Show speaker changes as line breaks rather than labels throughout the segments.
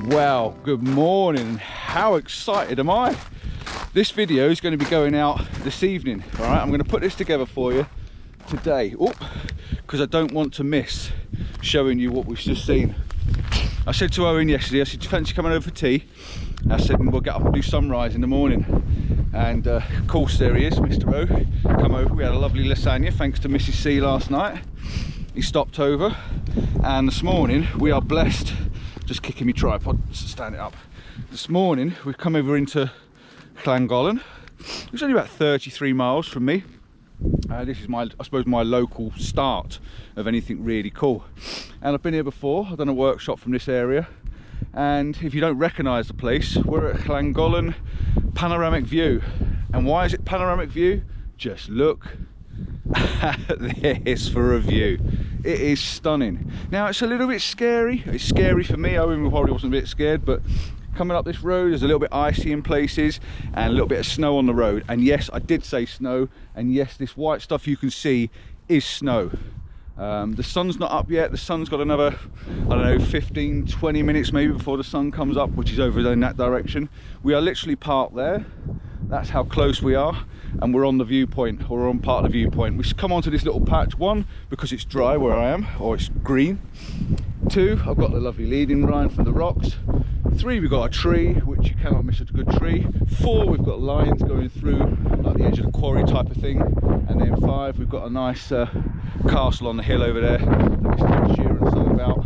Well, good morning. How excited am I? This video is going to be going out this evening. All right, I'm going to put this together for you today. Oh, because I don't want to miss showing you what we've just seen. I said to Owen yesterday, I said, do you fancy coming over for tea? I said, we'll get up and do sunrise in the morning. And of course there he is, Mr. O. Come over, we had a lovely lasagna thanks to Mrs. C last night. He stopped over, and this morning we are blessed. Just kicking me tripod to stand it up. This morning we've come over into Llangolen. It's only about 33 miles from me. This is I suppose my local start of anything really cool. And I've been here before. I've done a workshop from this area. And if you don't recognise the place, we're at Llangolen Panoramic View. And why is it Panoramic View? Just look at this for a view. It is stunning. Now it's a little bit scary. It's scary for me. Owen probably wasn't a bit scared, but coming up this road there's a little bit icy in places and a little bit of snow on the road. And yes, I did say snow, and yes, this white stuff you can see is snow. The sun's not up yet. The sun's got another, I don't know, 15-20 minutes maybe before the sun comes up, which is over in that direction. We are literally parked there. That's how close we are, and we're on the viewpoint, or we're on part of the viewpoint. We come onto this little patch, one, because it's dry where I am, or it's green. Two, I've got the lovely leading line from the rocks. Three, we've got a tree, which you cannot miss a good tree. Four, we've got lines going through, like the edge of the quarry type of thing. And then five, we've got a nice castle on the hill over there that Mr. Sheeran's song about.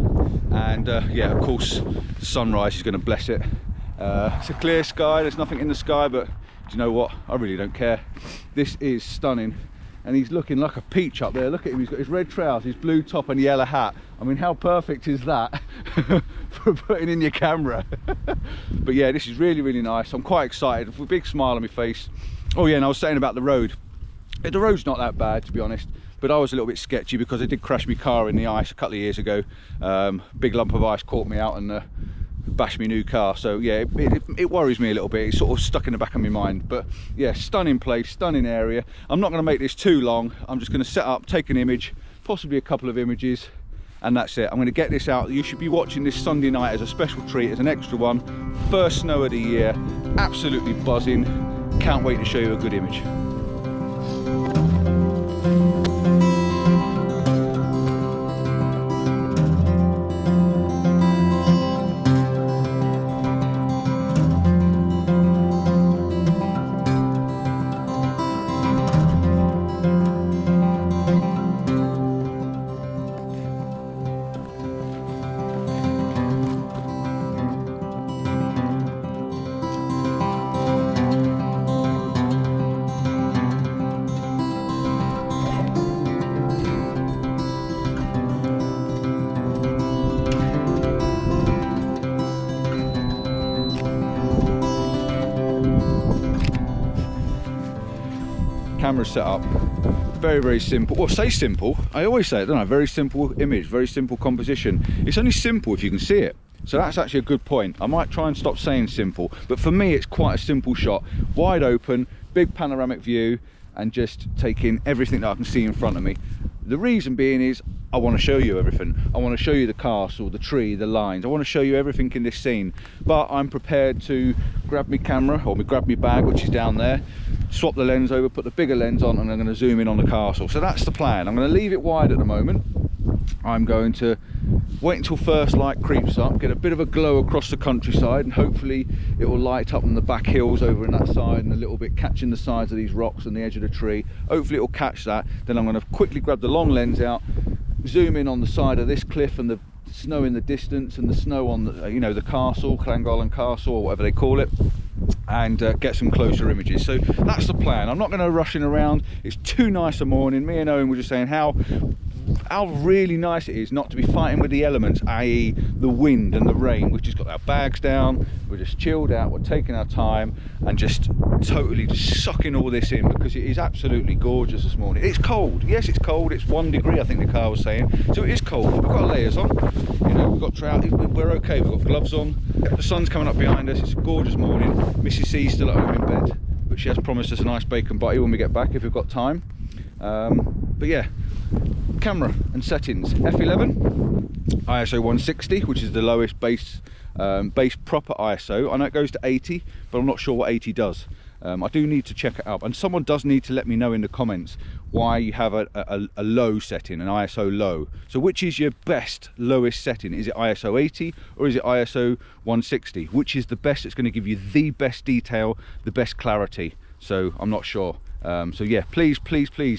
And yeah, of course, the sunrise is going to bless it. It's a clear sky, there's nothing in the sky, but do you know what? I really don't care. This is stunning. And he's looking like a peach up there. Look at him, he's got his red trousers, his blue top and yellow hat. I mean, how perfect is that for putting in your camera? But yeah, this is really, really nice. I'm quite excited, with a big smile on my face. Oh yeah, and I was saying about the road. The road's not that bad, to be honest, but I was a little bit sketchy because I did crash my car in the ice a couple of years ago. Big lump of ice caught me out and bash me new car. So yeah, it worries me a little bit. It's sort of stuck in the back of my mind. But yeah, stunning place, stunning area. I'm not going to make this too long. I'm just going to set up, take an image, possibly a couple of images, and that's it. I'm going to get this out. You should be watching this Sunday night as a special treat, as an extra one. First snow of the year, absolutely buzzing. Can't wait to show you a good image. Camera set up, very, very simple. Well, say simple, I always say it, don't I? Very simple image, very simple composition. It's only simple if you can see it, so that's actually a good point. I might try and stop saying simple, but for me it's quite a simple shot. Wide open, big panoramic view, and just taking everything that I can see in front of me. The reason being is I want to show you everything. I want to show you the castle, the tree, the lines. I want to show you everything in this scene, but I'm prepared to grab my camera, or grab my bag, which is down there, swap the lens over, put the bigger lens on, and I'm going to zoom in on the castle. So that's the plan. I'm going to leave it wide at the moment. I'm going to wait until first light creeps up, get a bit of a glow across the countryside, and hopefully it will light up on the back hills over in that side, and a little bit catching the sides of these rocks and the edge of the tree. Hopefully it will catch that. Then I'm going to quickly grab the long lens out, zoom in on the side of this cliff and the snow in the distance, and the snow on the, you know, the castle, Llangolen Castle, or whatever they call it, and get some closer images. So that's the plan. I'm not going to rush in around. It's too nice a morning. Me and Owen were just saying how really nice it is not to be fighting with the elements, i.e. the wind and the rain. We've just got our bags down, we're just chilled out, we're taking our time and just totally just sucking all this in, because it is absolutely gorgeous this morning. It's cold, yes, it's cold. It's 1 degree, I think the car was saying, so it is cold, but we've got layers on, you know, we've got trout, we're okay, we've got gloves on, the sun's coming up behind us. It's a gorgeous morning. Mrs. C's still at home in bed, but she has promised us a nice bacon butty when we get back if we've got time. But yeah, camera and settings: f11, ISO 160, which is the lowest base proper ISO. I know it goes to 80, but I'm not sure what 80 does. I do need to check it out, and someone does need to let me know in the comments why you have a low setting, an ISO low. So which is your best lowest setting? Is it ISO 80 or is it ISO 160? Which is the best? It's going to give you the best detail, the best clarity. So I'm not sure. So yeah, please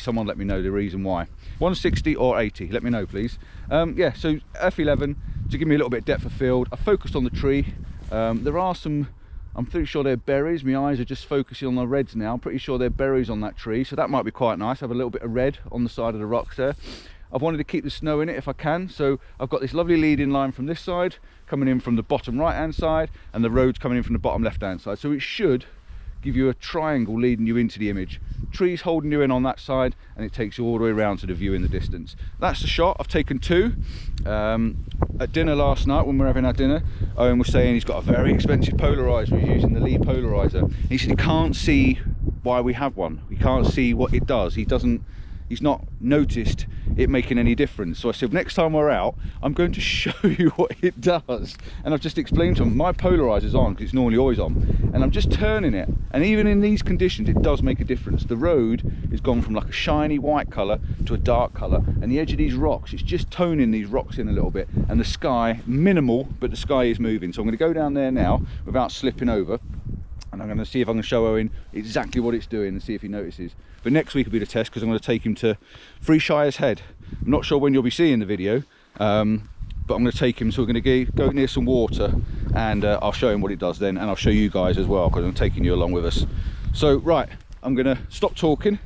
someone let me know the reason why. 160 or 80, let me know please. Yeah, so f11 to give me a little bit of depth of field. I focused on the tree. There are some, I'm pretty sure they're berries. My eyes are just focusing on the reds now. I'm pretty sure they're berries on that tree, so that might be quite nice. Have a little bit of red on the side of the rocks there. I've wanted to keep the snow in it if I can, so I've got this lovely leading line from this side coming in from the bottom right hand side, and the road's coming in from the bottom left hand side, so it should give you a triangle leading you into the image. Trees holding you in on that side, and it takes you all the way around to the view in the distance. That's the shot. I've taken two. At dinner last night, when we were having our dinner, Owen was saying he's got a very expensive polarizer. He's using the Lee polarizer. He said he can't see why we have one. He can't see what it does. He's not noticed it making any difference. So I said, next time we're out, I'm going to show you what it does. And I've just explained to him, my polarizer's on, because it's normally always on, and I'm just turning it. And even in these conditions, it does make a difference. The road has gone from like a shiny white color to a dark color, and the edge of these rocks, it's just toning these rocks in a little bit. And the sky, minimal, but the sky is moving. So I'm going to go down there now without slipping over, and I'm going to see if I can show Owen exactly what it's doing and see if he notices. But next week will be the test, because I'm going to take him to Shire's Head. I'm not sure when you'll be seeing the video, but I'm going to take him, so we're going to go near some water, and I'll show him what it does then, and I'll show you guys as well, because I'm taking you along with us. So right, I'm going to stop talking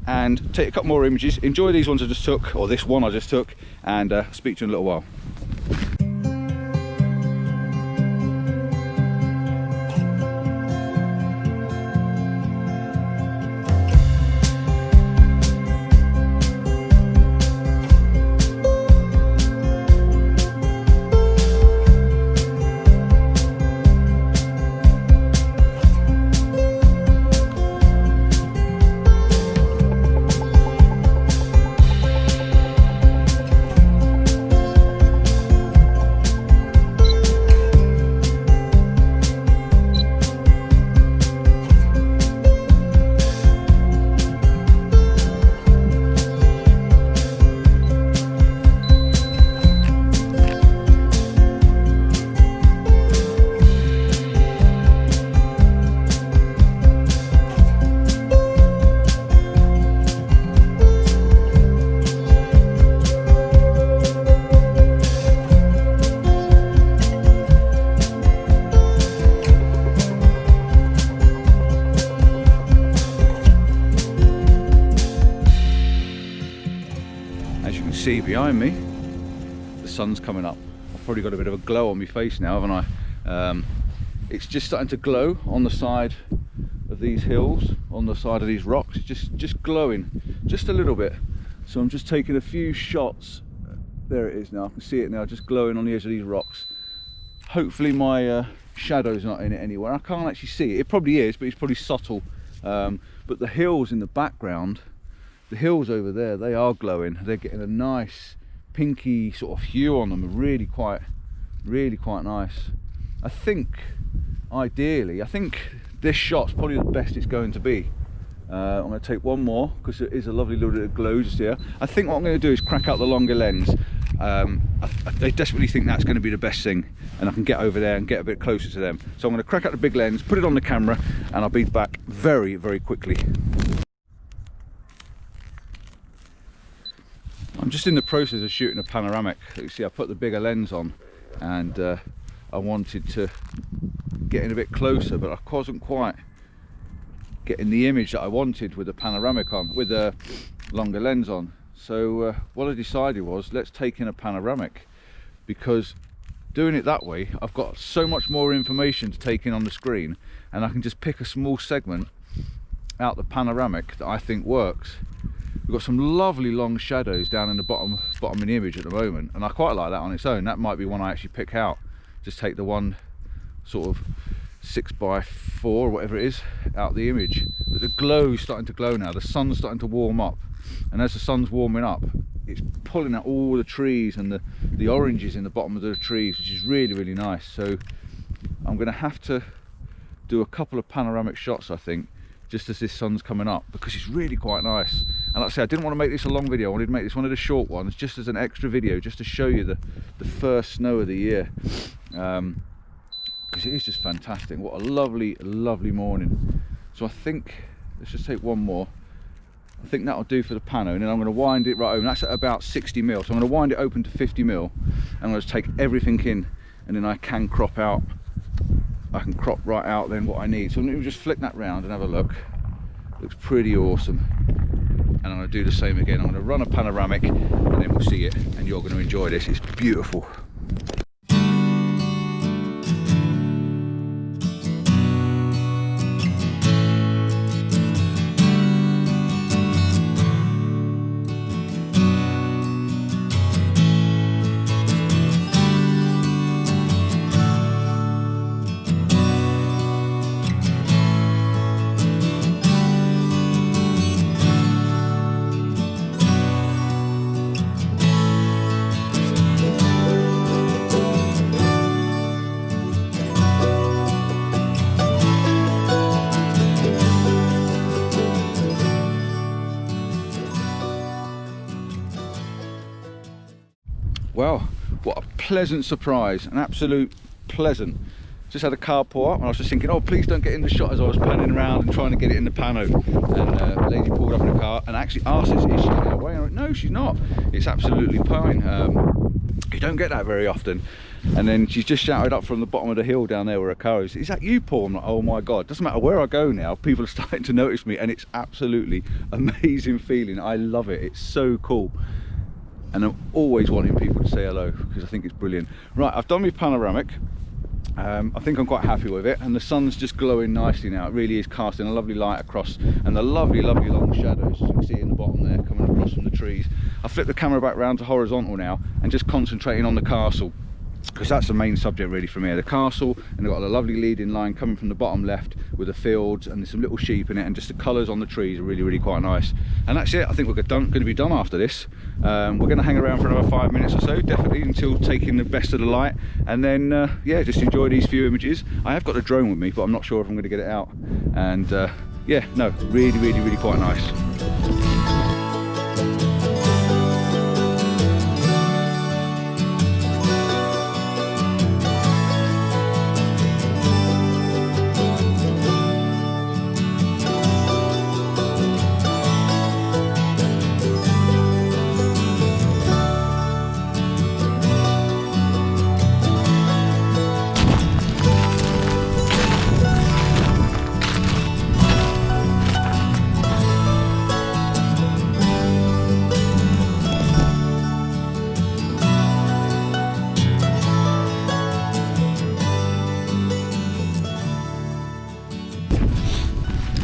and take a couple more images. Enjoy these ones I just took, or this one I just took, and speak to you in a little while. See behind me, the sun's coming up. I've probably got a bit of a glow on my face now, haven't I? It's just starting to glow on the side of these hills, on the side of these rocks. It's just glowing just a little bit. So I'm just taking a few shots. There it is now, I can see it now, just glowing on the edge of these rocks. Hopefully my shadow's not in it anywhere. I can't actually see it. It probably is, but it's probably subtle. But the hills in the background, the hills over there, they are glowing. They're getting a nice pinky sort of hue on them. Really quite nice. I think ideally, I think this shot's probably the best it's going to be. I'm going to take one more, because it is a lovely little bit of glow just here. I think what I'm going to do is crack out the longer lens. I desperately think that's going to be the best thing, and I can get over there and get a bit closer to them. So I'm going to crack out the big lens, put it on the camera, and I'll be back very quickly. I'm just in the process of shooting a panoramic. You see, I put the bigger lens on, and I wanted to get in a bit closer, but I wasn't quite getting the image that I wanted with the panoramic on, with the longer lens on. So what I decided was, let's take in a panoramic, because doing it that way, I've got so much more information to take in on the screen, and I can just pick a small segment out the panoramic that I think works. We've got some lovely long shadows down in the bottom of the image at the moment, and I quite like that on its own. That might be one I actually pick out. Just take the one sort of 6x4 or whatever it is out the image. But the glow's starting to glow now. The sun's starting to warm up. and as the sun's warming up, it's pulling out all the trees and the oranges in the bottom of the trees, which is really, really nice. So I'm going to have to do a couple of panoramic shots, I think, just as this sun's coming up, because it's really quite nice. And like I say, I didn't want to make this a long video. I wanted to make this one of the short ones, just as an extra video, just to show you the first snow of the year, because it is just fantastic. What a lovely, lovely morning. So I think, let's just take one more. I think that'll do for the pano, and then I'm going to wind it right open. That's at about 60 mil, so I'm going to wind it open to 50 mil. I'm going to take everything in, and then I can crop out. I can crop right out then what I need. So let me just flick that round and have a look. Looks pretty awesome. And I'm going to do the same again. I'm going to run a panoramic, and then we'll see it, and you're going to enjoy this. It's beautiful. Well, what a pleasant surprise, an absolute pleasant. Just had a car pull up, and I was just thinking, oh, please don't get in the shot, as I was panning around and trying to get it in the pano. And a lady pulled up in the car and actually asked us, is she in our way? And I went, no, she's not. It's absolutely fine. You don't get that very often. And then she's just shouted up from the bottom of the hill down there where her car is, is that you, Paul? I'm like, oh my God, doesn't matter where I go now, people are starting to notice me, and it's absolutely amazing feeling. I love it, it's so cool. And I'm always wanting people to say hello, because I think it's brilliant. Right, I've done my panoramic. I think I'm quite happy with it, and the sun's just glowing nicely now. It really is casting a lovely light across, and the lovely, lovely long shadows, as you can see in the bottom there, coming across from the trees. I've flipped the camera back round to horizontal now, and just concentrating on the castle, because that's the main subject really for me. The castle, and they've got a lovely leading line coming from the bottom left with the fields, and there's some little sheep in it, and just the colours on the trees are really, really quite nice. And that's it. I think we're going to be done after this. We're going to hang around for another 5 minutes or so, definitely, until taking the best of the light, and then yeah, just enjoy these few images. I have got a drone with me, but I'm not sure if I'm going to get it out. And yeah, no, really, really, really quite nice.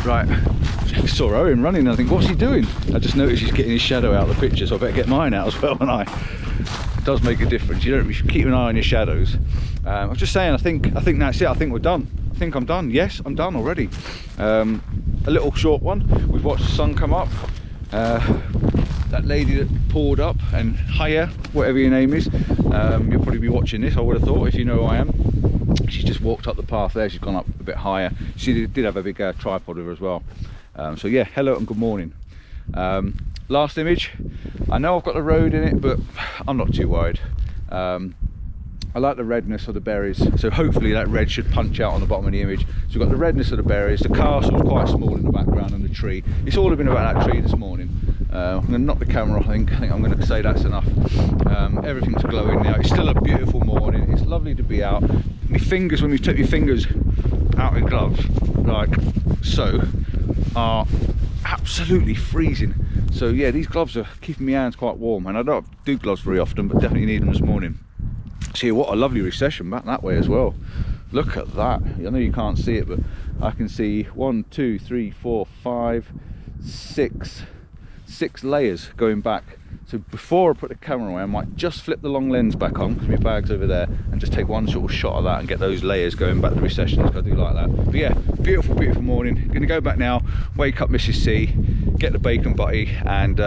Right, I saw Owen running and I think, what's he doing? I just noticed he's getting his shadow out of the picture, so I better get mine out as well. And it does make a difference. You should keep an eye on your shadows. I'm just saying, I think that's it. I think we're done. I think I'm done. Yes, I'm done already. A little short one. We've watched the sun come up. That lady that poured up, and hiya, whatever your name is, you'll probably be watching this, I would have thought, if you know who I am. She's just walked up the path there. She's gone up a bit higher. She did have a big tripod with her as well. So yeah, hello and good morning. Last image. I know I've got the road in it, but I'm not too worried. I like the redness of the berries, so hopefully that red should punch out on the bottom of the image. So we've got the redness of the berries, the castle's quite small in the background, and the tree. It's all been about that tree this morning. I'm going to knock the camera off. I think I'm going to say that's enough. Everything's glowing now. It's still a beautiful morning. It's lovely to be out. My fingers, when you take your fingers out in gloves, like so, are absolutely freezing. So yeah, these gloves are keeping my hands quite warm, and I don't do gloves very often, but definitely need them this morning. See, what a lovely recession back that way as well. Look at that. I know you can't see it, but I can see 1, 2, 3, 4, 5, 6 layers going back. So before I put the camera away, I might just flip the long lens back on, because my bag's over there, and just take one sort of shot of that and get those layers going back to the recessions. I do like that. But yeah, beautiful, beautiful morning. Gonna go back now, wake up Mrs. C, get the bacon butty, and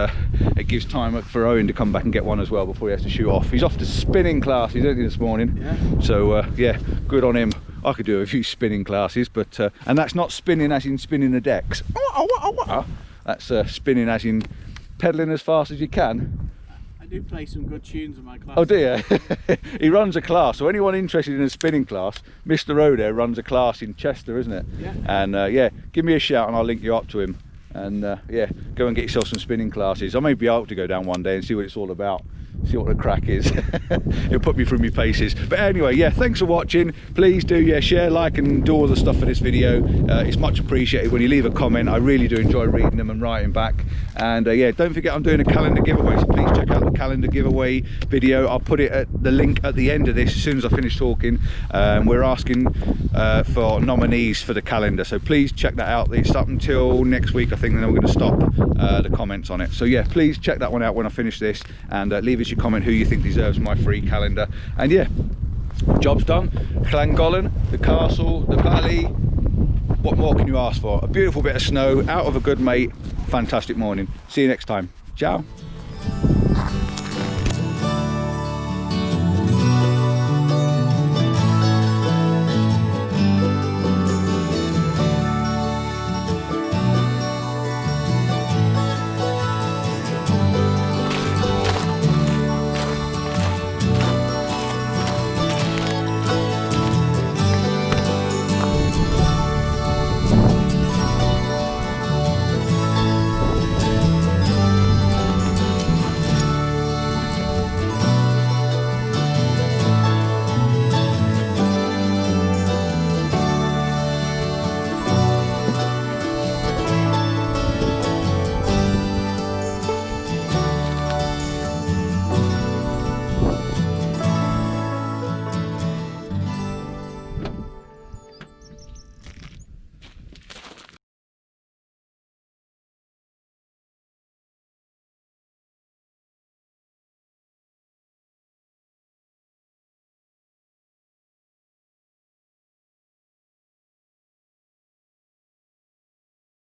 it gives time for Owen to come back and get one as well before he has to shoot off. He's off to spinning classes, isn't he, this morning? Yeah. So yeah, good on him. I could do a few spinning classes, but and that's not spinning as in spinning the decks. That's spinning as in pedalling as fast as you can.
I do play some good tunes in my class.
Oh dear. He runs a class, so anyone interested in a spinning class, Mr. O there runs a class in Chester, isn't it? Yeah. And yeah, give me a shout and I'll link you up to him. And yeah, go and get yourself some spinning classes. I may be able to go down one day and see what it's all about. See what the crack is. It'll put me through my paces. But anyway, yeah, thanks for watching. Please do, yeah, share, like, and do all the stuff for this video. It's much appreciated when you leave a comment. I really do enjoy reading them and writing back. And yeah, don't forget I'm doing a calendar giveaway, so please check out the calendar giveaway video. I'll put it at the link at the end of this as soon as I finish talking. We're asking for nominees for the calendar, so please check that out. It's up until next week, I think, and then we're going to stop the comments on it. So yeah, please check that one out when I finish this, and leave us your comment who you think deserves my free calendar. And yeah, job's done. Llangolen, the castle, the valley, what more can you ask for? A beautiful bit of snow, out of a good mate. Fantastic morning. See you next time. Ciao.